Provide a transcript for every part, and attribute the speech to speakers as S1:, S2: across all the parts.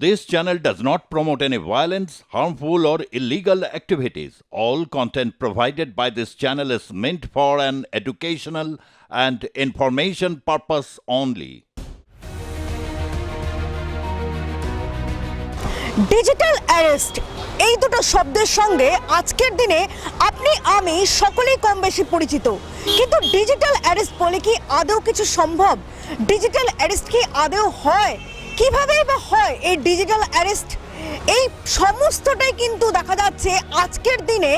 S1: This channel does not promote any violence, harmful, or illegal activities. All content provided by this channel is meant for an educational and information purpose only.
S2: Digital arrest এই দুটো শব্দের সঙ্গে আজকের দিনে আপনি আমি সকলেই কম বেশি পরিচিত, কিন্তু ডিজিটাল অ্যারেস্ট বলে কি আদৌ কিছু সম্ভব? ডিজিটাল অ্যারেস্ট কি আদৌ হয়? কিভাবেই বা হয় এই ডিজিটাল অ্যারেস্ট? এই সমস্তটাই কিন্তু দেখা যাচ্ছে আজকের দিনে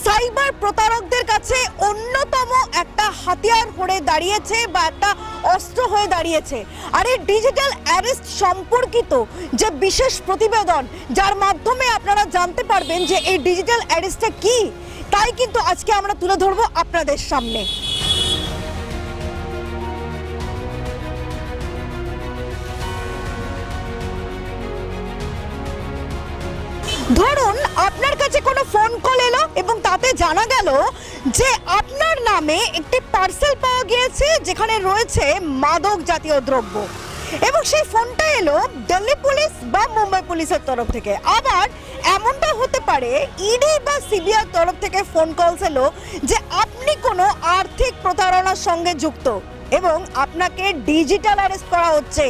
S2: সাইবার প্রতারকদের কাছে অন্যতম একটা হাতিয়ার হয়ে দাঁড়িয়েছে বা একটা অস্ত্র হয়ে দাঁড়িয়েছে। আর এই ডিজিটাল অ্যারেস্ট সম্পর্কিত যে বিশেষ প্রতিবেদন, যার মাধ্যমে আপনারা জানতে পারবেন যে এই ডিজিটাল অ্যারেস্টটা কি, তাই কিন্তু আজকে আমরা তুলে ধরবো আপনাদের সামনে। ধরুন আপনার কাছে কোনো ফোন কল এলো এবং তাতে জানা গেল যে আপনার নামে একটি পার্সেল পাওয়া গিয়েছে যেখানে রয়েছে মাদক জাতীয় দ্রব্য, এবং সেই ফোনটা এলো দিল্লি পুলিশ বা মুম্বাই পুলিশের তরফ থেকে। আবার এমনটা হতে পারে ইডি বা সিবিআই তরফ থেকে ফোন কলস এলো যে আপনি কোনো আর্থিক প্রতারণার সঙ্গে যুক্ত এবং আপনাকে ডিজিটাল অ্যারেস্ট করা হচ্ছে,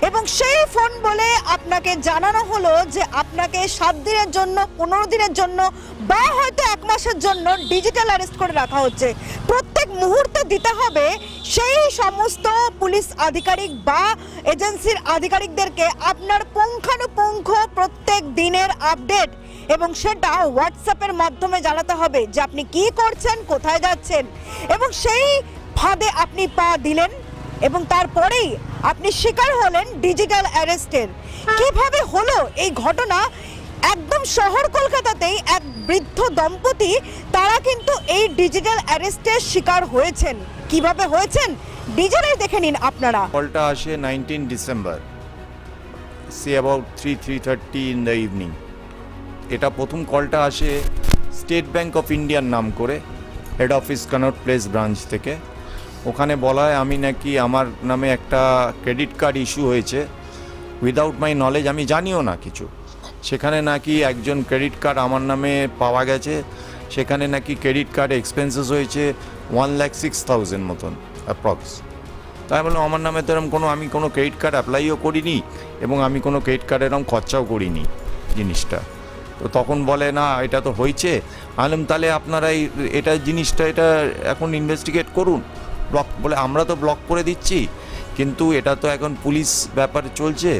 S2: এবং সেই ফোন বলে আপনাকে জানানো হলো যে আপনাকে 7 দিনের জন্য, 15 দিনের জন্য বা হয়তো 1 মাসের জন্য ডিজিটাল অ্যারেস্ট করে রাখা হচ্ছে। প্রত্যেক মুহূর্তে দিতে হবে সেই সমস্ত পুলিশ আধিকারিক বা এজেন্সির আধিকারিকদেরকে আপনার পুঙ্খানুপুঙ্খ প্রত্যেক দিনের আপডেট, এবং সেটা হোয়াটসঅ্যাপের মাধ্যমে জানাতে হবে যে আপনি কি করছেন, কোথায় যাচ্ছেন, এবং সেই ফাঁদে আপনি পা দিলেন এবং তারপরেই আপনি শিকার হলেন ডিজিটাল অ্যারেস্টের। কিভাবে হলো এই ঘটনা? একদম শহর কলকাতাতেই এক বৃদ্ধ দম্পতি, তারা কিন্তু এই ডিজিটাল অ্যারেস্টের শিকার হয়েছেন। কিভাবে হয়েছেন ডিজিটাল দেখে নিন আপনারা।
S3: কলটা আসে 19 December, say about 3:30 in the evening. এটা প্রথম কলটা আসে স্টেট ব্যাংক অফ ইন্ডিয়ার নাম করে, head office Connaught place branch থেকে। ওখানে বলা হয় আমি নাকি আমার নামে একটা ক্রেডিট কার্ড ইস্যু হয়েছে উইদাউট মাই নলেজ, আমি জানিও না কিছু। সেখানে নাকি একজন ক্রেডিট কার্ড আমার নামে পাওয়া গেছে, সেখানে নাকি ক্রেডিট কার্ড এক্সপেন্সেস হয়েছে 1,06,000 মতন অ্যাপ্রক্স। তাই বললাম আমার নামে তো এরকম আমি কোনো ক্রেডিট কার্ড অ্যাপ্লাইও করিনি এবং আমি কোনো ক্রেডিট কার্ড এরকম খরচাও করিনি জিনিসটা। তো তখন বলে না এটা তো হয়েছে। বললাম তাহলে আপনারা এটা এখন ইনভেস্টিগেট করুন। ব্লক বলে আমরা তো ব্লক করে দিচ্ছি, কিন্তু এটা তো এখন পুলিশ ব্যাপার চলছে,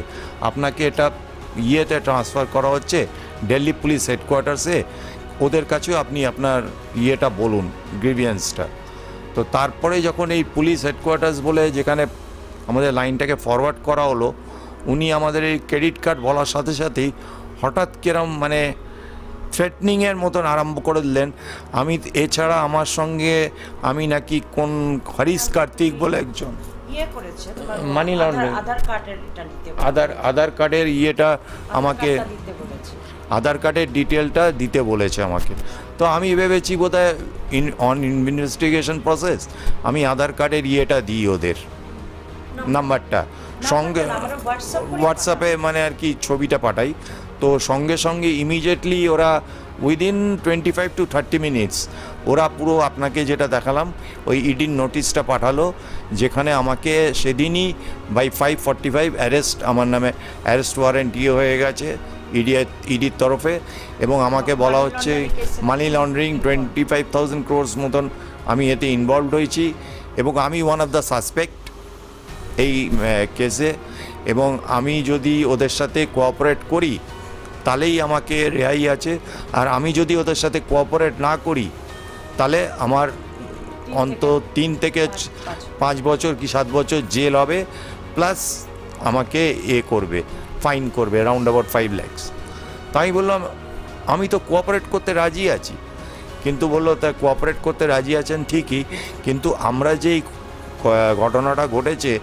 S3: আপনাকে এটা ইয়েতে ট্রান্সফার করা হচ্ছে দিল্লি পুলিশ হেডকোয়ার্টার্সে, ওদের কাছেও আপনি আপনার ইয়েটা বলুন, গ্রিভিয়েন্সটা। তো তারপরে যখন এই পুলিশ হেডকোয়ার্টার্স বলে যেখানে আমাদের লাইনটাকে ফরওয়ার্ড করা হলো, উনি আমাদের এই ক্রেডিট কার্ড বলার সাথে সাথেই হঠাৎ কিরম থ্রেটনিংয়ের মতন আরম্ভ করে দিলেন। আমি এছাড়া আমার সঙ্গে আমি নাকি কোন হরিশ কার্তিক বলে একজন মানি লন্ডারিং আধার কার্ডের ইয়েটা আমাকে, আধার কার্ডের ডিটেলটা দিতে বলেছে আমাকে। তো আমি ভেবেছি বোধহয় অন ইনভেস্টিগেশন প্রসেস আমি আধার কার্ডের ইয়েটা দিই ওদের নাম্বারটা, সঙ্গে হোয়াটসঅ্যাপে আর কি ছবিটা পাঠাই। তো সঙ্গে সঙ্গে ইমিডিয়েটলি ওরা উইদিন 25 to 30 মিনিটস ওরা পুরো আপনাকে যেটা দেখালাম ওই ইডির নোটিশটা পাঠালো, যেখানে আমাকে সেদিনই বাই 5:45 অ্যারেস্ট, আমার নামে অ্যারেস্ট ওয়ারেন্ট হয়ে গেছে ইডির তরফে, এবং আমাকে বলা হচ্ছে মানি লন্ডারিং 25,000 crores মতন আমি এতে ইনভলভড হয়েছি, এবং আমি ওয়ান অফ দ্য সাসপেক্ট এই কেসে, এবং আমি যদি ওদের সাথে কোঅপারেট করি তাহলেই আমাকে রেহাই আছে, আর আমি যদি ওদের সাথে কোঅপারেট না করি তাহলে আমার অন্তত 3 থেকে 5 বছর কি 7 বছর জেল হবে, প্লাস আমাকে করবে, ফাইন করবে অ্যারাউন্ড অ্যাবাউট 5 lakhs। তাই বললাম আমি তো কোঅপারেট করতে রাজি আছি, কিন্তু বললো তা কোঅপারেট করতে রাজি আছেন ঠিকই, কিন্তু আমরা যেই ঘটনাটা ঘটেছে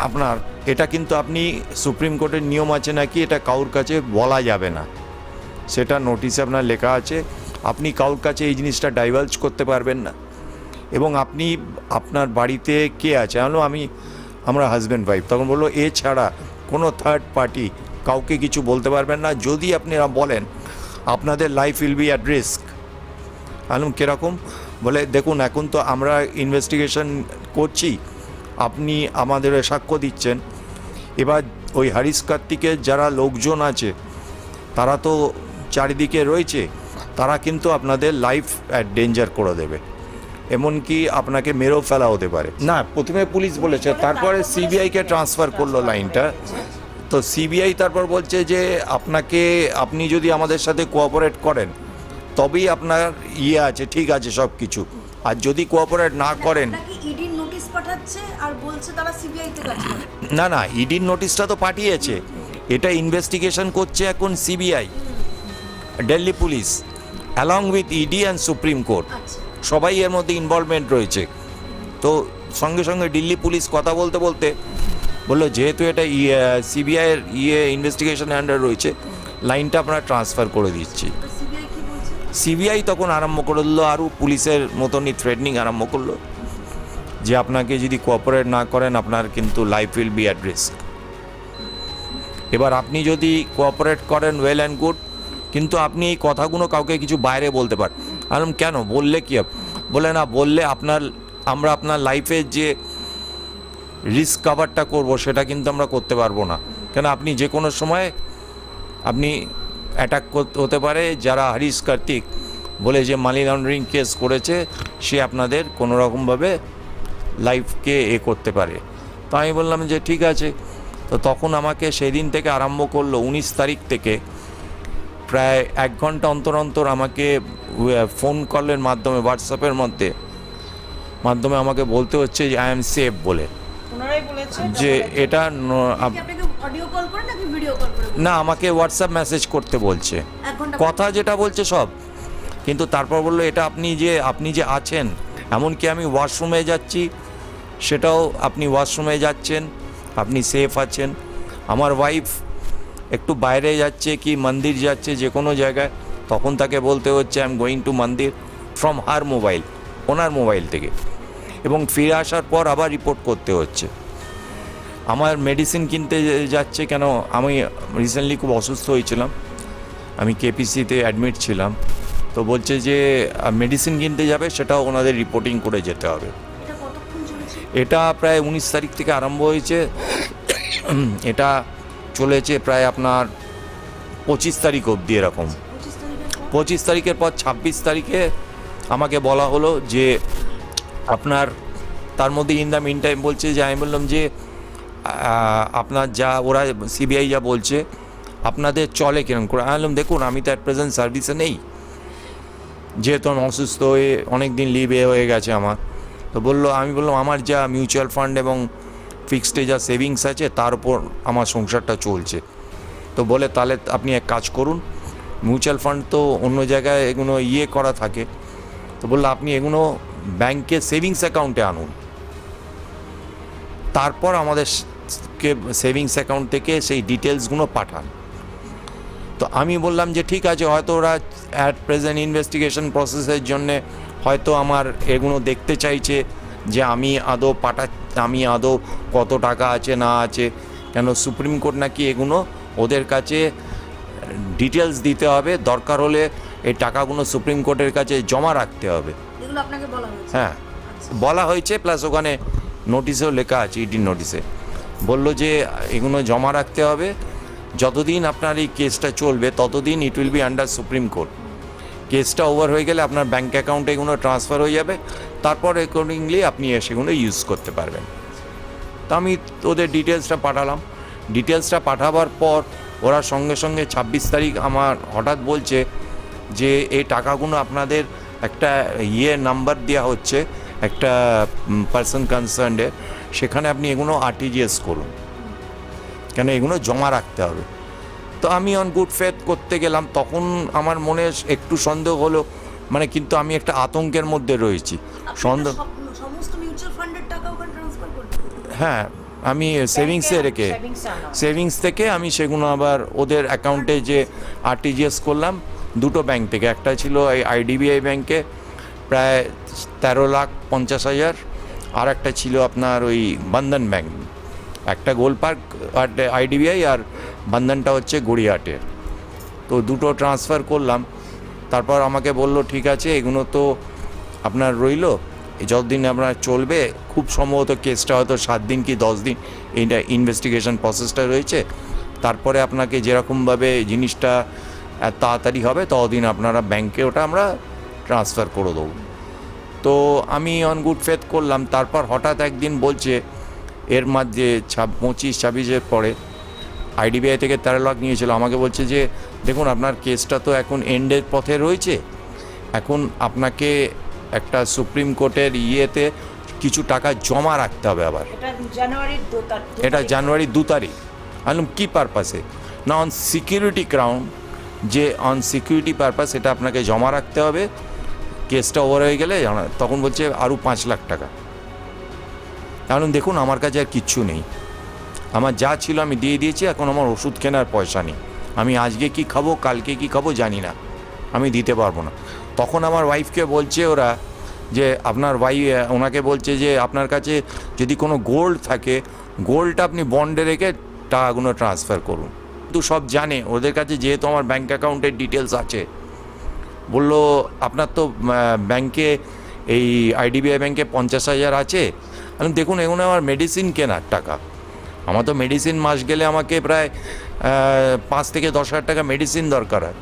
S3: আপনার, এটা কিন্তু আপনি সুপ্রিম কোর্টের নিয়ম আছে নাকি এটা কারোর কাছে বলা যাবে না, সেটা নোটিশে আপনার লেখা আছে, আপনি কারোর কাছে এই জিনিসটা ডাইভালজ করতে পারবেন না। এবং আপনি আপনার বাড়িতে কে আছে? আমরা হাজব্যান্ড ওয়াইফ। তখন বললো এছাড়া কোনো থার্ড পার্টি কাউকে কিছু বলতে পারবেন না, যদি আপনারা বলেন আপনাদের life will be at risk. Alam কীরকম? বলে দেখুন এখন তো আমরা ইনভেস্টিগেশন করছি, আপনি আমাদের সাক্ষ্য দিচ্ছেন, এবার ওই হারিস কার্তিকের যারা লোকজন আছে তারা তো চারিদিকে রয়েছে, তারা কিন্তু আপনাদের লাইফ অ্যাট ডেঞ্জার করে দেবে, এমনকি আপনাকে মেরেও ফেলা হতে পারে। না, প্রথমে পুলিশ বলেছে, তারপরে সিবিআইকে ট্রান্সফার করলো লাইনটা। তো সিবিআই তারপর বলছে যে আপনি যদি আমাদের সাথে কোঅপারেট করেন তবেই আপনার আছে, ঠিক আছে সব কিছু, আর যদি কোঅপারেট না করেন।
S2: ইডি নোটিশ পাঠাচ্ছে আর বলছে তারা সিবিআই তে কাজ করে।
S3: না, ইডির নোটিশটা তো পাঠিয়েছে, এটা ইনভেস্টিগেশন করছে এখন CBI, Delhi police along with ED and Supreme Court, সবাই এর মধ্যে ইনভলভমেন্ট রয়েছে। তো সঙ্গে সঙ্গে দিল্লি পুলিশ কথা বলতে বলতে বললো যেহেতু এটা সিবিআইয়ের ইনভেস্টিগেশনের আন্ডার রয়েছে, লাইনটা আমরা ট্রান্সফার করে দিচ্ছি। সিবিআই তখন আরম্ভ করে দিল আরও পুলিশের মতনই থ্রেটনিং আরম্ভ করলো যে আপনাকে যদি কোঅপারেট না করেন আপনার কিন্তু life will be at risk. এবার আপনি যদি কোঅপারেট করেন ওয়েল অ্যান্ড গুড, কিন্তু আপনি এই কথাগুলো কাউকে কিছু বাইরে বলতে পারেন। আরম কেন বললে কি হবে? বলে না, বললে আমরা আপনার লাইফের যে রিস্ক কাভারটা করব সেটা কিন্তু আমরা করতে পারবো না, কেন আপনি যে কোনো সময় আপনি অ্যাটাক হতে পারে। যারা হারিস কার্তিক বলে যে মানি লন্ডারিং কেস করেছে, সে আপনাদের কোনো রকমভাবে লাইফকে করতে পারে। তো আমি বললাম যে ঠিক আছে। তো তখন আমাকে সেই দিন থেকে আরম্ভ করলো, 19 তারিখ থেকে প্রায় 1 ঘন্টা অন্তর অন্তর আমাকে ফোন কলের মাধ্যমে, হোয়াটসঅ্যাপের মাধ্যমে আমাকে বলতে হচ্ছে যে আই এম সেফ বলে, যে এটা না, আমাকে হোয়াটসঅ্যাপ মেসেজ করতে বলছে, কথা যেটা বলছে সব। কিন্তু তারপর বললো এটা আপনি যে আছেন, এমনকি আমি ওয়াশরুমে যাচ্ছি সেটাও আপনি ওয়াশরুমে যাচ্ছেন, আপনি সেফ আছেন। আমার ওয়াইফ একটু বাইরে যাচ্ছে কি মন্দির যাচ্ছে যে কোনো জায়গায়, তখন তাকে বলতে হচ্ছে আই এম গোয়িং টু মন্দির from her mobile, owner mobile থেকে, এবং ফিরে আসার পর আবার রিপোর্ট করতে হচ্ছে। আমার মেডিসিন কিনতে যাচ্ছে, কেন আমি রিসেন্টলি খুব অসুস্থ হয়েছিলাম, আমি কেপিসিতে অ্যাডমিট ছিলাম। তো বলছে যে মেডিসিন কিনতে যাবে, সেটাও ওনাদের রিপোর্টিং করে যেতে হবে। এটা প্রায় 19 তারিখ থেকে আরম্ভ হয়েছে, এটা চলেছে প্রায় আপনার 25 তারিখ অবধি এরকম। 25 তারিখের পর 26 তারিখে আমাকে বলা হলো যে আপনার, তার মধ্যে ইন দ্য মিন টাইম বলছে যে, আমি বললাম যে আপনার যা ওরা সিবিআই যা বলছে আপনাদের চলে কিরকম করে। আমি বললাম দেখুন আমি তো অ্যাট প্রেজেন্ট সার্ভিসে নেই, যেহেতু আমি অসুস্থ হয়ে অনেক দিন লিভে হয়ে গেছে আমার। তো আমি বললাম আমার যা মিউচুয়াল ফান্ড এবং ফিক্সডে যা সেভিংস আছে তার উপর আমার সংসারটা চলছে। তো বলে তাহলে আপনি এক কাজ করুন, মিউচুয়াল ফান্ড তো অন্য জায়গায় এগুলো করা থাকে, তো বললো আপনি এগুলো ব্যাংকে সেভিংস অ্যাকাউন্টে আনুন, তারপর আমাদেরকে সেভিংস অ্যাকাউন্ট থেকে সেই ডিটেলসগুলো পাঠান। তো আমি বললাম যে ঠিক আছে, হয়তো ওরা অ্যাট প্রেজেন্ট ইনভেস্টিগেশন প্রসেসের জন্যে হয়তো আমার এগুলো দেখতে চাইছে যে আমি আদৌ কত টাকা আছে না আছে, কেন সুপ্রিম কোর্ট নাকি এগুলো ওদের কাছে ডিটেলস দিতে হবে, দরকার হলে এই টাকাগুলো সুপ্রিম কোর্টের কাছে জমা রাখতে হবে। হ্যাঁ বলা হয়েছে, প্লাস ওখানে নোটিশেও লেখা আছে, ইডির নোটিশে বললো যে এগুলো জমা রাখতে হবে, যতদিন আপনার এই কেসটা চলবে ততদিন it will be under supreme court. কেসটা ওভার হয়ে গেলে আপনার ব্যাঙ্ক অ্যাকাউন্টে এগুলো ট্রান্সফার হয়ে যাবে, তারপর অ্যাকর্ডিংলি আপনি সেগুলো ইউজ করতে পারবেন। তো আমি ওদের ডিটেলসটা পাঠালাম। ডিটেলসটা পাঠাবার পর ওরা সঙ্গে সঙ্গে 26 তারিখ আমার হঠাৎ বলছে যে এই টাকাগুলো আপনাদের একটা নাম্বার দেওয়া হচ্ছে, একটা পার্সন কনসার্নডে, সেখানে আপনি এগুলো আরটিজিএস করুন, কেন এগুলো জমা রাখতে হবে। তো আমি অন গুড ফেথ করতে গেলাম, তখন আমার মনে একটু সন্দেহ হলো, কিন্তু আমি একটা আতঙ্কের মধ্যে রয়েছি। হ্যাঁ, আমি সেভিংসে রেখে সেভিংস থেকে আমি সেগুলো আবার ওদের অ্যাকাউন্টে যে আরটিজিএস করলাম 2টো ব্যাংক থেকে, একটা ছিল এই আইডিবিআই ব্যাংকে প্রায় 13,50,000, আর একটা ছিল আপনার ওই বন্ধন ব্যাংক একটা গোল পার্ক আর আইডিবিআই, আর বন্ধনটা হচ্ছে গড়িয়াহাটের। তো দুটো ট্রান্সফার করলাম। তারপর আমাকে বলল ঠিক আছে, এগুলো তো আপনার রইলো, যতদিন আপনার চলবে, খুব সম্ভবত কেসটা হয়তো 7 দিন কি 10 দিন এইটা ইনভেস্টিগেশন প্রসেসটা রয়েছে, তারপরে আপনাকে যেরকমভাবে জিনিসটা তাড়াতাড়ি হবে ততদিন আপনারা ব্যাংকে ওটা আমরা ট্রান্সফার করে দেবো। তো আমি অন গুড ফেথ করলাম। তারপর হঠাৎ একদিন বলছে এর মধ্যে 25-26-এর পরে আইডিবিআই থেকে 13 লাখ নিয়েছিল, আমাকে বলছে যে দেখুন আপনার কেসটা তো এখন এন্ডের পথে রয়েছে, এখন আপনাকে একটা সুপ্রিম কোর্টের ইয়েতে কিছু টাকা জমা রাখতে হবে আবার। এটা জানুয়ারির 2 তারিখ। আমি বললাম কী পারপাসে? না, অন সিকিউরিটি গ্রাউন্ড, যে অন সিকিউরিটি পারপাস এটা আপনাকে জমা রাখতে হবে, কেসটা ওভার হয়ে গেলে তখন বলছে আরও 5 লাখ টাকা। কারণ দেখুন আমার কাছে আর কিচ্ছু নেই, আমার যা ছিল আমি দিয়ে দিয়েছি, এখন আমার ওষুধ কেনার পয়সা নেই, আমি আজকে কি খাবো কালকে কি খাবো জানি না, আমি দিতে পারবো না। তখন আমার ওয়াইফকে বলছে ওরা যে আপনার ওনাকে বলছে যে আপনার কাছে যদি কোনো গোল্ড থাকে, গোল্ডটা আপনি বন্ডে রেখে টাকাগুলো ট্রান্সফার করুন। কিন্তু সব জানে, ওদের কাছে যেহেতু আমার ব্যাঙ্ক অ্যাকাউন্টের ডিটেলস আছে, বললো আপনার তো ব্যাংকে এই আইডিবিআই ব্যাংকে 50,000 আছে। আমি দেখুন এগুলো আমার মেডিসিন কেনার টাকা, আমার তো মেডিসিন মাস গেলে আমাকে প্রায় 5 থেকে 10 হাজার টাকা মেডিসিন দরকার হয়।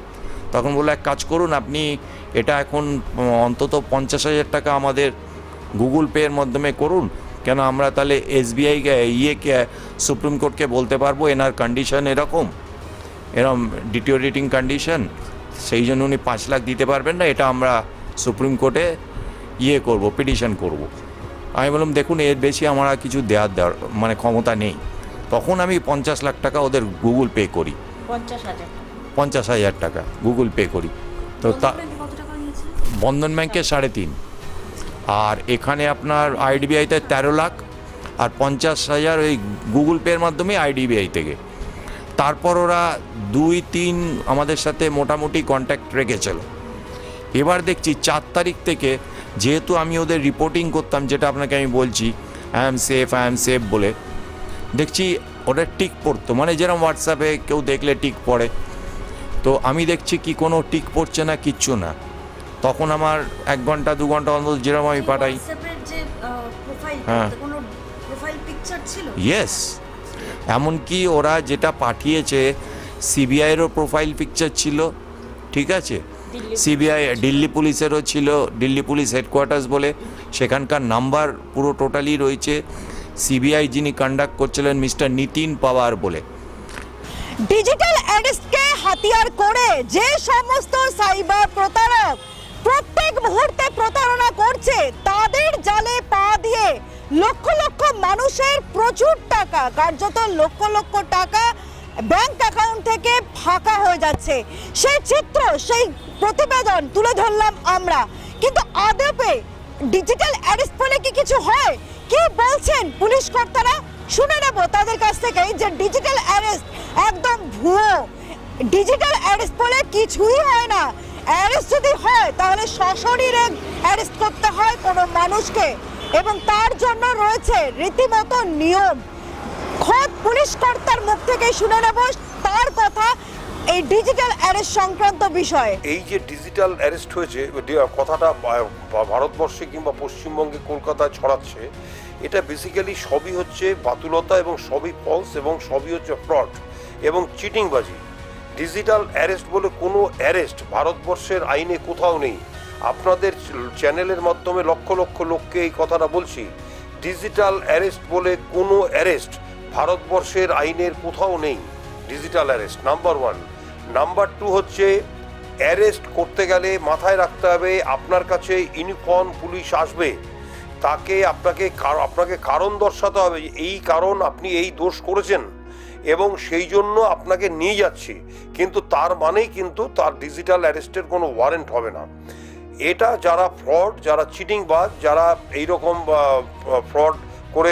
S3: তখন বললো এক কাজ করুন, আপনি এটা এখন অন্তত 50,000 টাকা আমাদের গুগল পের মাধ্যমে করুন, কেন আমরা তাহলে SBI সুপ্রিম কোর্টকে বলতে পারবো এনার কন্ডিশন এরকম ডিটিওরেটিং কন্ডিশন, সেই জন্য উনি 5 লাখ দিতে পারবেন না, এটা আমরা সুপ্রিম কোর্টে করব, পিটিশন করব। আমি বললাম দেখুন এর বেশি আমার আর কিছু দেওয়ার মানে ক্ষমতা নেই। তখন আমি 50 লাখ টাকা ওদের গুগল পে করি, 50,000 টাকা গুগল পে করি। তো তা বন্ধন ব্যাংকে 3.5, আর এখানে আপনার আইডিবিআইতে 13 লাখ, আর 50,000 ওই গুগল পের মাধ্যমে আইডিবিআই থেকে। তারপর ওরা 2-3 আমাদের সাথে মোটামুটি কন্ট্যাক্ট রেখেছিল। এবার দেখছি 4 তারিখ থেকে, যেহেতু আমি ওদের রিপোর্টিং করতাম, যেটা আপনাকে আমি বলছি আই অ্যাম সেফ বলে, দেখছি ওটা টিক পড়তো, মানে যেরকম হোয়াটসঅ্যাপে কেউ দেখলে টিক পড়ে, তো আমি দেখছি কি কোনো টিক পড়ছে না, কিচ্ছু না। তখন আমার 1 ঘন্টা 2 ঘন্টা অন্তত যেরকম আমি পাঠাই, হ্যাঁ ইয়েস, এমনকি ওরা যেটা পাঠিয়েছে সিবিআইয়েরও প্রোফাইল পিকচার ছিল, ঠিক আছে, সিবিআই দিল্লি পুলিশেরও ছিল, দিল্লি পুলিশ হেডকোয়ার্টার্স বলে, সেখানকার নাম্বার পুরো টোটালি রয়েছে। সিবিআই যিনি কন্ডাক্ট করছিলেন মিস্টার নিতিন পাওয়ার বলে।
S2: ডিজিটাল অ্যারেস্টকে হাতিয়ার করে যে সমস্ত সাইবার প্রতারক প্রত্যেক মুহূর্তে প্রতারণা করছে, তাদের জালে পা দিয়ে লক্ষ লক্ষ মানুষের প্রচুর টাকা, কার্যত লক্ষ লক্ষ টাকা ব্যাংক অ্যাকাউন্ট থেকে ফাঁকা হয়ে যাচ্ছে, সেই চিত্র, সেই প্রতিবেদন তুলে ধরলাম আমরা। কিন্তু আদপে ডিজিটাল অ্যারেস্ট বলে কি কিছু হয়? কি বলছেন পুলিশ কর্তারা, শুনে নেব তাদের কাছ থেকে যে ডিজিটাল অ্যারেস্ট একদম ভুয়ো, ডিজিটাল অ্যারেস্ট বলে কিছুই হয় না। অ্যারেস্ট যদি হয় তাহলে সশরীরে অ্যারেস্ট করতে হয় কোনো মানুষকে, এবং তার জন্য রয়েছে রীতিমতো নিয়ম। খোদ পুলিশ কর্তার মুখ থেকে শুনে নেব তার কথা এই ডিজিটাল অ্যারেস্ট সংক্রান্ত বিষয়ে।
S4: এই যে ডিজিটাল অ্যারেস্ট হয়েছে কথাটা ভারতবর্ষে কিংবা পশ্চিমবঙ্গে কলকাতায় ছড়াচ্ছে, এটা বেসিক্যালি সবই হচ্ছে বাতুলতা এবং সবই ফলস এবং সবই হচ্ছে ফ্রড এবং চিটিংবাজি। ডিজিটাল অ্যারেস্ট বলে কোনো অ্যারেস্ট ভারতবর্ষের আইনে কোথাও নেই। আপনাদের চ্যানেলের মাধ্যমে লক্ষ লক্ষ লোককে এই কথাটা বলছি, ডিজিটাল অ্যারেস্ট বলে কোনো অ্যারেস্ট ভারতবর্ষের আইনের কোথাও নেই। Digital arrest number 1। নাম্বার 2 হচ্ছে অ্যারেস্ট করতে গেলে মাথায় রাখতে হবে আপনার কাছে ইউনিফর্ম পুলিশ আসবে, আপনাকে কারণ দর্শাতে হবে, এই কারণ আপনি এই দোষ করেছেন এবং সেই জন্য আপনাকে নিয়ে যাচ্ছি, কিন্তু তার মানেই কিন্তু তার ডিজিটাল অ্যারেস্টের কোনো ওয়ারেন্ট হবে না। এটা যারা ফ্রড, যারা চিটিংবাজ, যারা এইরকম ফ্রড করে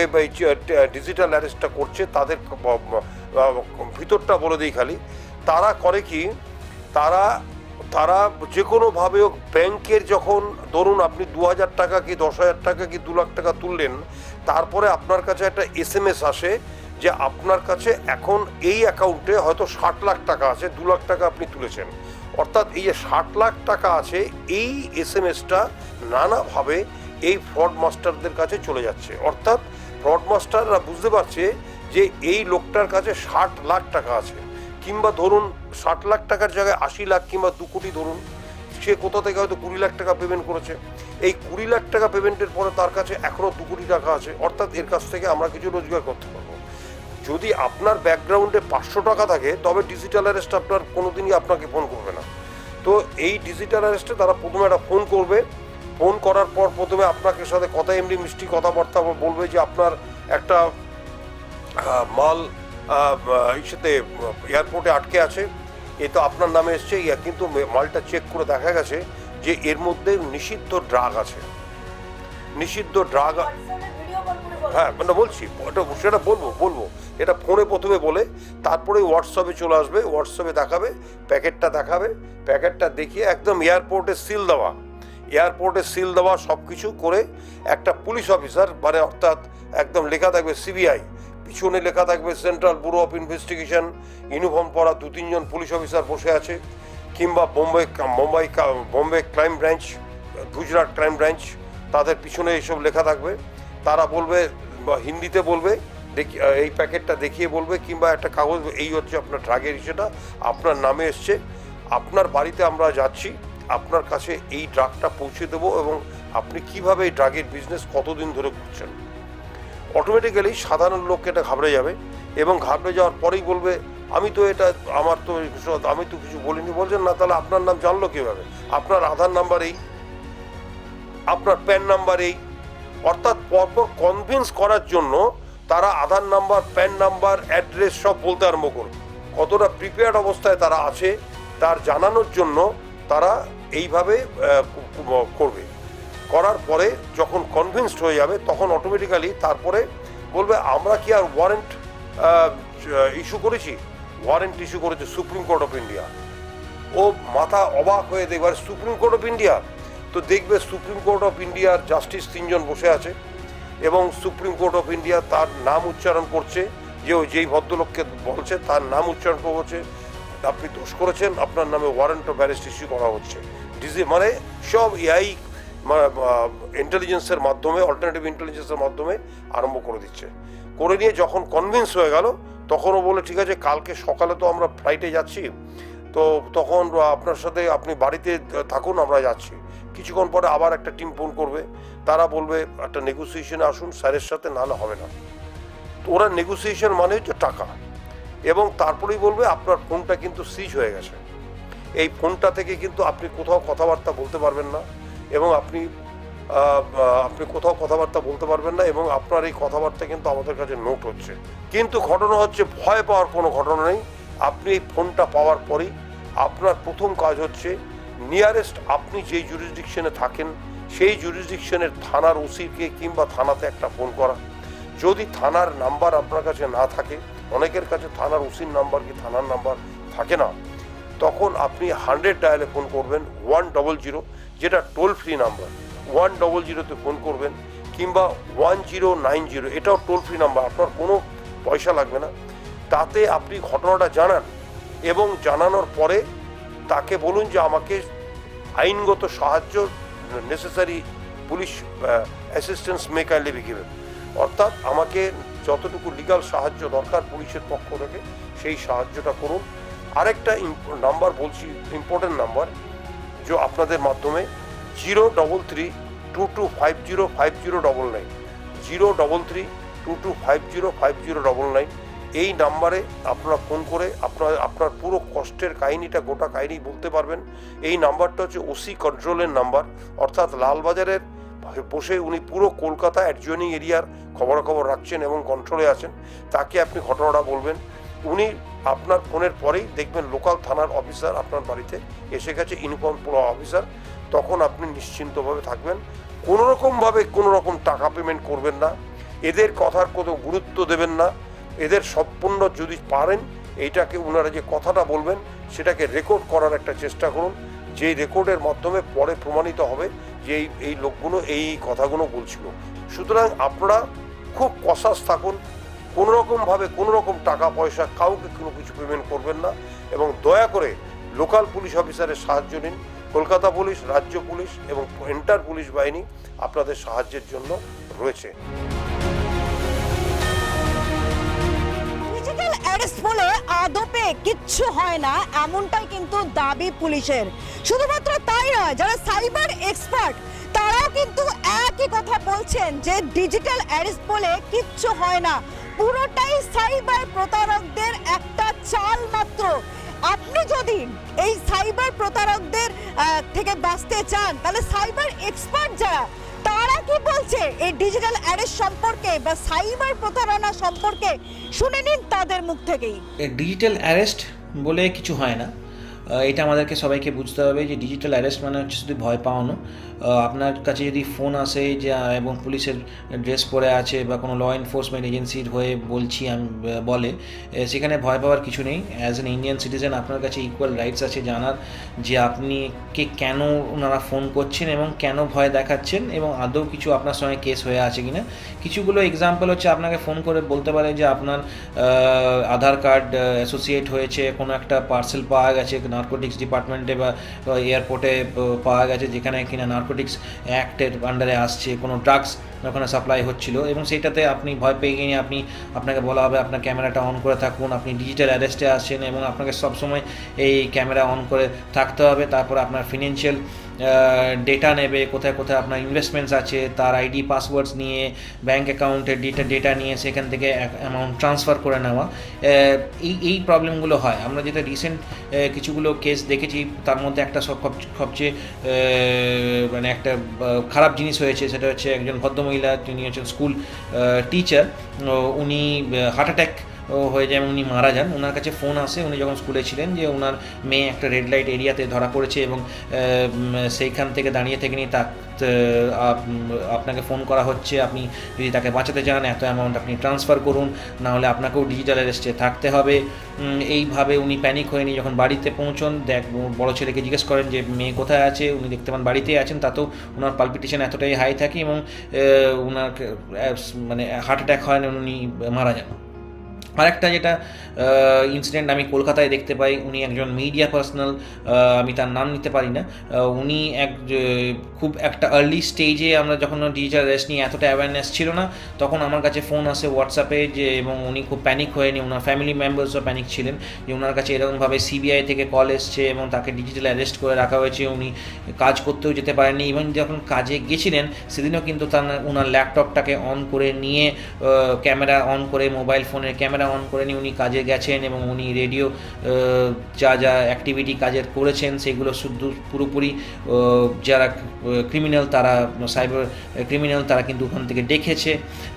S4: ডিজিটাল অ্যারেস্টটা করছে, তাদের ভিতরটা বলে দিই খালি, তারা করে কি, তারা যে কোনোভাবে ব্যাংকের যখন ধরুন আপনি 2,000 টাকা কি 10,000 টাকা কি 2 লাখ টাকা তুললেন, তারপরে আপনার কাছে একটা SMS আসে যে আপনার কাছে এখন এই অ্যাকাউন্টে হয়তো 60 লাখ টাকা আছে, 2 লাখ টাকা আপনি তুলেছেন, অর্থাৎ এই যে 60 লাখ টাকা আছে এই এসএমএসটা নানাভাবে এই ফ্রড মাস্টারদের কাছে চলে যাচ্ছে। অর্থাৎ ফ্রড মাস্টাররা বুঝতে পারছে যে এই লোকটার কাছে 60 লাখ টাকা আছে, কিংবা ধরুন 60 লাখ টাকার জায়গায় 80 লাখ কিংবা 2 কোটি ধরুন, সে কোথা থেকে হয়তো 20 লাখ টাকা পেমেন্ট করেছে। এই 20 লাখ টাকা পেমেন্টের পরে তার কাছে এখনও 2 কোটি টাকা আছে, অর্থাৎ এর কাছ থেকে আমরা কিছু রোজগার করতে পারবো। যদি আপনার ব্যাকগ্রাউন্ডে 500 টাকা থাকে তবে ডিজিটাল অ্যারেস্ট আপনার কোনোদিনই আপনাকে ফোন করবে না। তো এই ডিজিটাল অ্যারেস্টে তারা প্রথমে একটা ফোন করবে, ফোন করার পর প্রথমে আপনাকে সাথে কথা এমনি মিষ্টি কথাবার্তা বলবে যে আপনার একটা মাল ইসেতে এয়ারপোর্টে আটকে আছে, এ তো আপনার নামে এসছে, কিন্তু মালটা চেক করে দেখা গেছে যে এর মধ্যে নিষিদ্ধ ড্রাগ আছে, নিষিদ্ধ ড্রাগ। হ্যাঁ মানে বলছি সেটা বলবো এটা ফোনে প্রথমে বলে তারপরে হোয়াটসঅ্যাপে চলে আসবে, হোয়াটসঅ্যাপে দেখাবে, প্যাকেটটা দেখিয়ে একদম এয়ারপোর্টে সিল দেওয়া সব কিছু করে একটা পুলিশ অফিসার, মানে অর্থাৎ একদম লেখা থাকবে সিবিআই, পিছনে লেখা থাকবে central bureau of investigation, uniform পরা 2-3 জন পুলিশ অফিসার বসে আছে, কিংবা Bombay crime branch, Gujarat crime branch, তাদের পিছনে এইসব লেখা থাকবে। তারা বলবে হিন্দিতে বলবে, এই প্যাকেটটা দেখিয়ে বলবে, কিংবা একটা কাগজ, এই হচ্ছে আপনার ড্রাগের ইস্যুটা আপনার নামে এসছে, আপনার বাড়িতে আমরা যাচ্ছি, আপনার কাছে এই ড্রাগটা পৌঁছে দেবো, এবং আপনি কিভাবে এই ড্রাগের বিজনেস কতদিন ধরে করছেন। অটোমেটিক্যালি সাধারণ লোক এটা ঘাবড়ে যাবে, এবং ঘাবড়ে যাওয়ার পরেই বলবে আমি তো কিছু বলিনি। বলছেন না, তাহলে আপনার নাম জানলো কীভাবে? আপনার আধার নাম্বার এই, আপনার প্যান নাম্বার এই, অর্থাৎ পরপর কনভিন্স করার জন্য তারা আধার নাম্বার, প্যান নাম্বার, অ্যাড্রেস সব বলতে আরম্ভ করবে। কতটা প্রিপেয়ার্ড অবস্থায় তারা আছে তার জানানোর জন্য তারা এইভাবে করবে। করার পরে যখন কনভিন্সড হয়ে যাবে তখন অটোমেটিক্যালি তারপরে বলবে আমরা কি আর ওয়ারেন্ট ইস্যু করেছি? ওয়ারেন্ট ইস্যু করেছে সুপ্রিম কোর্ট অফ ইন্ডিয়া। ও মাথা অবাক হয়ে দেখবে সুপ্রিম কোর্ট অফ ইন্ডিয়া, তো দেখবে সুপ্রিম কোর্ট অফ ইন্ডিয়ার জাস্টিস 3 জন বসে আছে, এবং সুপ্রিম কোর্ট অফ ইন্ডিয়া তার নাম উচ্চারণ করছে, যে যেই ভদ্রলোককে বলছে তার নাম উচ্চারণ করছে, আপনি দোষ করেছেন, আপনার নামে ওয়ারেন্ট অফ অ্যারেস্ট ইস্যু করা হচ্ছে। মানে সব এআই ইন্টেলিজেন্সের মাধ্যমে, অল্টারনেটিভ ইন্টেলিজেন্সের মাধ্যমে আরম্ভ করে দিচ্ছে। করে নিয়ে যখন কনভিন্স হয়ে গেল তখনও বলে ঠিক আছে কালকে সকালে তো আমরা ফ্লাইটে যাচ্ছি, তো তখন আপনার সাথে আপনি বাড়িতে থাকুন, আমরা যাচ্ছি। কিছুক্ষণ পরে আবার একটা টিম ফোন করবে, তারা বলবে একটা নেগোসিয়েশনে আসুন স্যারের সাথে, নাহলে হবে না। তো ওরা নেগোসিয়েশন মানে হচ্ছে টাকা, এবং তারপরেই বলবে আপনার ফোনটা কিন্তু সিজ হয়ে গেছে, এই ফোনটা থেকে কিন্তু আপনি কোথাও কথাবার্তা বলতে পারবেন না, এবং আপনি কোথাও কথাবার্তা বলতে পারবেন না, এবং আপনার এই কথাবার্তা কিন্তু আমাদের কাছে নোট হচ্ছে। কিন্তু ঘটনা হচ্ছে ভয় পাওয়ার কোনো ঘটনা নেই। আপনি এই ফোনটা পাওয়ার পরেই আপনার প্রথম কাজ হচ্ছে নিয়ারেস্ট আপনি যেই জুরিসডিকশনে থাকেন সেই জুরিসডিকশনের থানার ওসিকে কিংবা থানাতে একটা ফোন করা। যদি থানার নাম্বার আপনার কাছে না থাকে, অনেকের কাছে থানার ওসির নাম্বার কি থানার নাম্বার থাকে না, তখন আপনি 100 ডায়ালে ফোন করবেন, 100, যেটা টোল ফ্রি নাম্বার, 100-তে ফোন করবেন, কিংবা 1090, এটাও টোল ফ্রি নাম্বার, আপনার কোনো পয়সা লাগবে না। তাতে আপনি ঘটনাটা জানান, এবং জানানোর পরে তাকে বলুন যে আমাকে আইনগত সাহায্য, necessary police assistance May kindly be given, অর্থাৎ আমাকে যতটুকু লিগাল সাহায্য দরকার পুলিশের পক্ষ থেকে সেই সাহায্যটা করুন। আরেকটা নাম্বার বলছি, ইম্পর্টেন্ট নাম্বার, যে আপনাদের মাধ্যমে 033-2250-5099, 033-2250-5099, এই নাম্বারে আপনারা ফোন করে আপনার পুরো কষ্টের কাহিনিটা, গোটা কাহিনী বলতে পারবেন। এই নাম্বারটা হচ্ছে ওসি কন্ট্রোলের নাম্বার, অর্থাৎ লালবাজারের বসে উনি পুরো কলকাতা অ্যাডজয়নিং এরিয়ার খবরাখবর রাখছেন এবং কন্ট্রোলে আছেন। তাকে আপনি ঘটনাটা বলবেন, উনি আপনার ফোনের পরেই দেখবেন লোকাল থানার অফিসার আপনার বাড়িতে এসে গেছে, ইউনিফর্ম পরা অফিসার। তখন আপনি নিশ্চিন্তভাবে থাকবেন, কোনো রকম টাকা পেমেন্ট করবেন না, এদের কথার কোনো গুরুত্ব দেবেন না। এদের সম্পূর্ণ যদি পারেন এইটাকে, ওনারা যে কথাটা বলবেন সেটাকে রেকর্ড করার একটা চেষ্টা করুন, যেই রেকর্ডের মাধ্যমে পরে প্রমাণিত হবে যে এই লোকগুলো এই কথাগুলো বলছিল। সুতরাং আপনারা খুব কসাস থাকুন, কোনোরকমভাবে কোনোরকম টাকা পয়সা কাউকে কোনো কিছু পেমেন্ট করবেন না, এবং দয়া করে লোকাল পুলিশ অফিসারের সাহায্য নিন। কলকাতা পুলিশ, রাজ্য পুলিশ এবং এন্টার পুলিশ বাহিনী আপনাদের সাহায্যের জন্য রয়েছে।
S2: ডিজিটাল অ্যারেস্ট বলে আদপে কিচ্ছু হয় না, এমনটাই কিন্তু দাবি পুলিশের। শুধুমাত্র তাই নয়, যারা সাইবার এক্সপার্ট তারাও কিন্তু একই কথা বলছেন যে ডিজিটাল অ্যারেস্ট বলে কিচ্ছু হয় না, পুরোটাই সাইবার প্রতারকদের একটা চাল মাত্র। আপনি যদি এই সাইবার প্রতারকদের থেকে বাঁচতে চান, তাহলে সাইবার এক্সপার্ট যারা তারা কি বলছে এই ডিজিটাল অ্যারেস্ট সম্পর্কে বা সাইবার প্রতারণা সম্পর্কে শুনে নিন তাদের মুখ থেকেই।
S5: ডিজিটাল অ্যারেস্ট বলে কিছু হয় না, এটা আমাদেরকে সবাইকে বুঝতে হবে যে ডিজিটাল অ্যারেস্ট মানে হচ্ছে শুধু ভয় পাওয়ানো। আপনার কাছে যদি ফোন আসে যে এবং পুলিশের ড্রেস পরে আছে বা কোনো ল এনফোর্সমেন্ট এজেন্সির হয়ে বলছি আমি বলে, সেখানে ভয় পাওয়ার কিছু নেই। অ্যাজ অ্যান ইন্ডিয়ান সিটিজেন আপনার কাছে ইকুয়াল রাইটস আছে জানার যে আপনি কেন ওনারা ফোন করছেন এবং কেন ভয় দেখাচ্ছেন এবং আদৌ কিছু আপনার সঙ্গে কেস হয়ে আছে কিনা। কিছুগুলো এক্সাম্পল হচ্ছে আপনাকে ফোন করে বলতে পারে যে আপনার আধার কার্ড অ্যাসোসিয়েট হয়েছে, কোনো একটা পার্সেল পাওয়া গেছে নার্কোটিক্স ডিপার্টমেন্টে বা এয়ারপোর্টে পাওয়া গেছে, যেখানে কিনা নার্কোটিক্স অ্যাক্টের আন্ডারে আসছে, কোনো ড্রাগস ওখানে সাপ্লাই হচ্ছিল, এবং সেইটাতে আপনি ভয় পেয়ে গিয়ে আপনাকে বলা হবে আপনার ক্যামেরাটা অন করে থাকুন, আপনি ডিজিটাল অ্যারেস্টে আসছেন এবং আপনাকে সবসময় এই ক্যামেরা অন করে থাকতে হবে। তারপর আপনার ফিনান্সিয়াল ডেটা নেবে, কোথায় কোথায় আপনার ইনভেস্টমেন্টস আছে তার আইডি পাসওয়ার্ডস নিয়ে, ব্যাঙ্ক অ্যাকাউন্টের ডেটা নিয়ে সেখান থেকে অ্যামাউন্ট ট্রান্সফার করে নেওয়া। এই প্রবলেমগুলো হয়। আমরা যেটা রিসেন্ট কিছুগুলো কেস দেখেছি, তার মধ্যে একটা সবচেয়ে মানে একটা খারাপ জিনিস হয়েছে, সেটা হচ্ছে একজন ভদ্রমহিলা, তিনি হচ্ছেন স্কুল টিচার, উনি হার্ট অ্যাটাক হয়ে যায় এবং উনি মারা যান। ওনার কাছে ফোন আসে উনি যখন স্কুলে ছিলেন যে ওনার মেয়ে একটা রেড লাইট এরিয়াতে ধরা পড়েছে এবং সেইখান থেকে দাঁড়িয়ে থেকে নিয়ে আপনাকে ফোন করা হচ্ছে, আপনি যদি তাকে বাঁচাতে চান এত অ্যামাউন্ট আপনি ট্রান্সফার করুন, নাহলে আপনাকেও ডিজিটাল অ্যারেস্টে থাকতে হবে। এইভাবে উনি প্যানিক হয়ে নিয়ে যখন বাড়িতে পৌঁছন, বড় ছেলেকে জিজ্ঞেস করেন যে মেয়ে কোথায় আছে, উনি দেখতে পান বাড়িতেই আছেন, তাতেও ওনার পালপিটেশন এতটাই হাই থাকে এবং ওনার মানে হার্ট অ্যাটাক হয় না, উনি মারা যান। আরেকটা যেটা ইনসিডেন্ট আমি কলকাতায় দেখতে পাই, উনি একজন মিডিয়া পার্সোনাল, আমি তার নাম নিতে পারি না, উনি খুব একটা আর্লি স্টেজে, আমরা যখন ডিজিটাল অ্যারেস্ট নিয়ে এতটা অ্যাওয়ারনেস ছিল না, তখন আমার কাছে ফোন আসে হোয়াটসঅ্যাপে যে, এবং উনি খুব প্যানিক হয়নি, ওনার ফ্যামিলি মেম্বার্সও প্যানিক ছিলেন যে ওনার কাছে এরকমভাবে সিবিআই থেকে কল এসছে এবং তাকে ডিজিটাল অ্যারেস্ট করে রাখা হয়েছে, উনি কাজ করতেও যেতে পারেননি। ইভেন যখন কাজে গেছিলেন সেদিনও কিন্তু ওনার ল্যাপটপটাকে অন করে নিয়ে, ক্যামেরা অন করে, মোবাইল ফোনের ক্যামেরা অন করে নিয়ে উনি কাজে গেছেন এবং উনি রেডিও যা অ্যাক্টিভিটি কাজের করেছেন সেগুলো শুধু পুরোপুরি যারা ক্রিমিনাল, তারা সাইবার ক্রিমিনাল, তারা কিন্তু ওখান থেকে দেখেছে।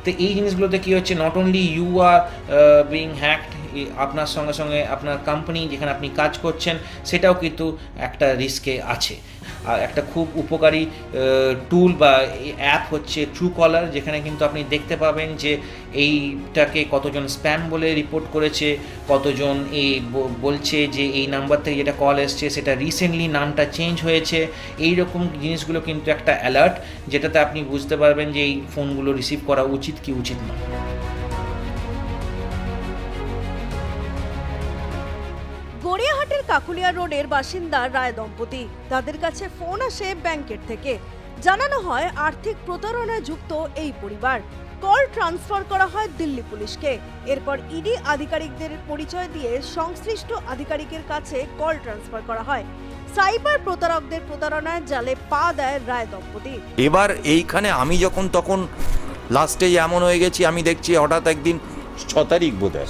S5: তো এই জিনিসগুলোতে কী হচ্ছে, not only you are being hacked, আপনার সঙ্গে সঙ্গে আপনার কোম্পানি যেখানে আপনি কাজ করছেন সেটাও কিন্তু একটা রিস্কে আছে। আর একটা খুব উপকারী টুল বা অ্যাপ হচ্ছে ট্রুকলার, যেখানে কিন্তু আপনি দেখতে পাবেন যে এইটাকে কতজন স্প্যাম বলে রিপোর্ট করেছে, কতজন বলছে যে এই নাম্বার থেকে যেটা কল এসছে সেটা রিসেন্টলি নামটা চেঞ্জ হয়েছে। এই রকম জিনিসগুলো কিন্তু একটা অ্যালার্ট, যেটাতে আপনি বুঝতে পারবেন যে এই ফোনগুলো রিসিভ করা উচিত কি উচিত নয়।
S2: গড়িয়াহাটের কাকুলিয়া রোডের বাসিন্দা রায় দম্পতি, তাদের কাছে ফোন আসে ব্যাংকের থেকে, জানানো হয় আর্থিক প্রতারণায় যুক্ত এই পরিবার। কল ট্রান্সফার করা হয় দিল্লি পুলিশকে। এরপর ইডি আধিকারিকদের পরিচয় দিয়ে সংশ্লিষ্ট আধিকারিকের কাছে কল ট্রান্সফার করা হয়। সাইবার প্রতারকদের প্রতারণায় জালে পা দেয় রায় দম্পতি।
S3: এবার এইখানে আমি যখন তখন লাস্টে এমন হয়ে গেছি, আমি দেখছি হঠাৎ একদিন 6 তারিখ বোধ হয়,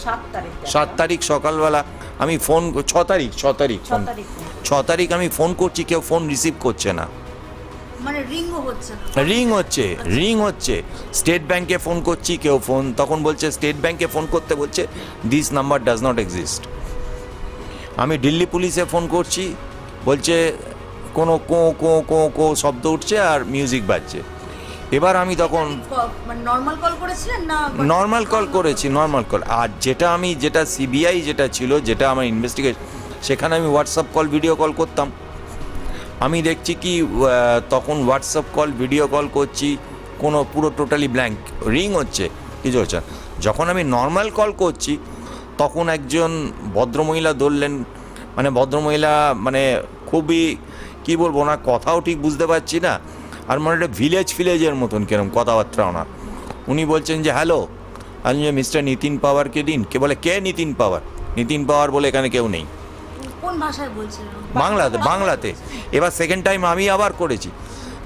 S3: 7 তারিখ সকালবেলা আমি ফোন, 6 তারিখ আমি ফোন করছি, কেউ ফোন রিসিভ করছে না,
S2: মানে রিং হচ্ছে।
S3: স্টেট ব্যাংকে ফোন করছি, কেউ ফোন, তখন বলছে স্টেট ব্যাংকে ফোন করতে বলছে this number does not exist. আমি দিল্লি পুলিশে ফোন করছি, বলছে কোনো কো শব্দ উঠছে আর মিউজিক বাজছে। এবার আমি তখন
S2: নর্মাল কল করেছিলেন না?
S3: নর্মাল কল করেছি, নর্মাল কল। আর যেটা সিবিআই যেটা ছিল, যেটা আমার ইনভেস্টিগেশন, সেখানে আমি হোয়াটসঅ্যাপ কল, ভিডিও কল করতাম। আমি দেখছি কি তখন হোয়াটসঅ্যাপ কল, ভিডিও কল করছি, কোনো পুরো টোটালি ব্ল্যাঙ্ক, রিং হচ্ছে, কিছু হচ্ছে। যখন আমি নর্মাল কল করছি তখন একজন ভদ্রমহিলা ধরলেন, মানে ভদ্রমহিলা মানে খুবই কী বলবো, ওনার কথাও ঠিক বুঝতে পারছি না, আর মানে একটা ভিলেজের মতন কিরম কথাবার্তা ওনার। উনি বলছেন যে হ্যালো, আমি যে মিস্টার নিতিন পাওয়ারকে দিন। কে বলে কে নিতিন পাওয়ার? নিতিন পাওয়ার বলে এখানে কেউ নেই।
S6: কোন ভাষায় বলছিলেন?
S3: বাংলাতে। এবার সেকেন্ড টাইম আমি আবার করেছি,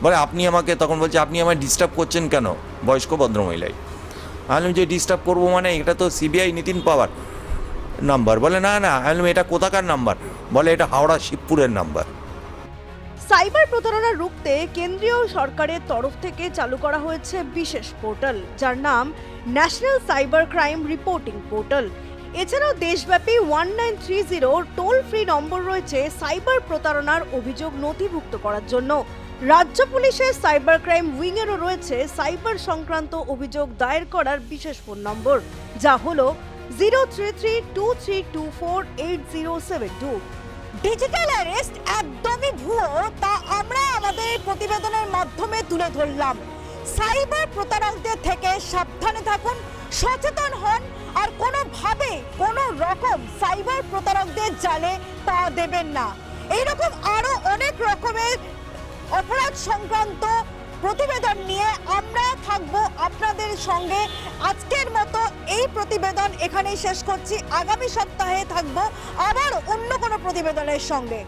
S3: বলে আপনি আমাকে, তখন বলছে আপনি আমায় ডিস্টার্ব করছেন কেন, বয়স্ক ভদ্রমহিলাই। আমি যে ডিস্টার্ব করবো মানে, এটা তো সিবিআই নিতিন পাওয়ার নাম্বার। বলে না না। আমি এটা কোথাকার নাম্বার? বলে এটা হাওড়া শিবপুরের নাম্বার।
S2: সাইবার প্রতারণা রুখতে কেন্দ্রীয় সরকারের তরফ থেকে চালু করা হয়েছে বিশেষ পোর্টাল, যার নাম national cyber crime reporting portal. এছাড়াও দেশব্যাপী 1930 টোল ফ্রি নম্বর রয়েছে সাইবার প্রতারণার অভিযোগ নথিভুক্ত করার জন্য। রাজ্য পুলিশের সাইবার ক্রাইম উইংয়েরও রয়েছে সাইবার সংক্রান্ত অভিযোগ দায়ের করার বিশেষ ফোন নম্বর, যা হলো 03323248072। ডিজিটাল অ্যারেস্ট একদমই ভুয়ো, তা আমরা আমাদের প্রতিবেদনের মাধ্যমে তুলে ধরলাম। সাইবার প্রতারকদের থেকে সাবধানে থাকুন, সচেতন হন, আর কোনোভাবে কোনো রকম সাইবার প্রতারকদের জালে পা দেবেন না। এইরকম আরো অনেক রকমের অপরাধ সংক্রান্ত প্রতিবেদন নিয়ে আমরা থাকবো আপনাদের সঙ্গে। আজকের মতো এই প্রতিবেদন এখানেই শেষ করছি। আগামী সপ্তাহে থাকবো আবার অন্য কোনো প্রতিবেদনের সঙ্গে।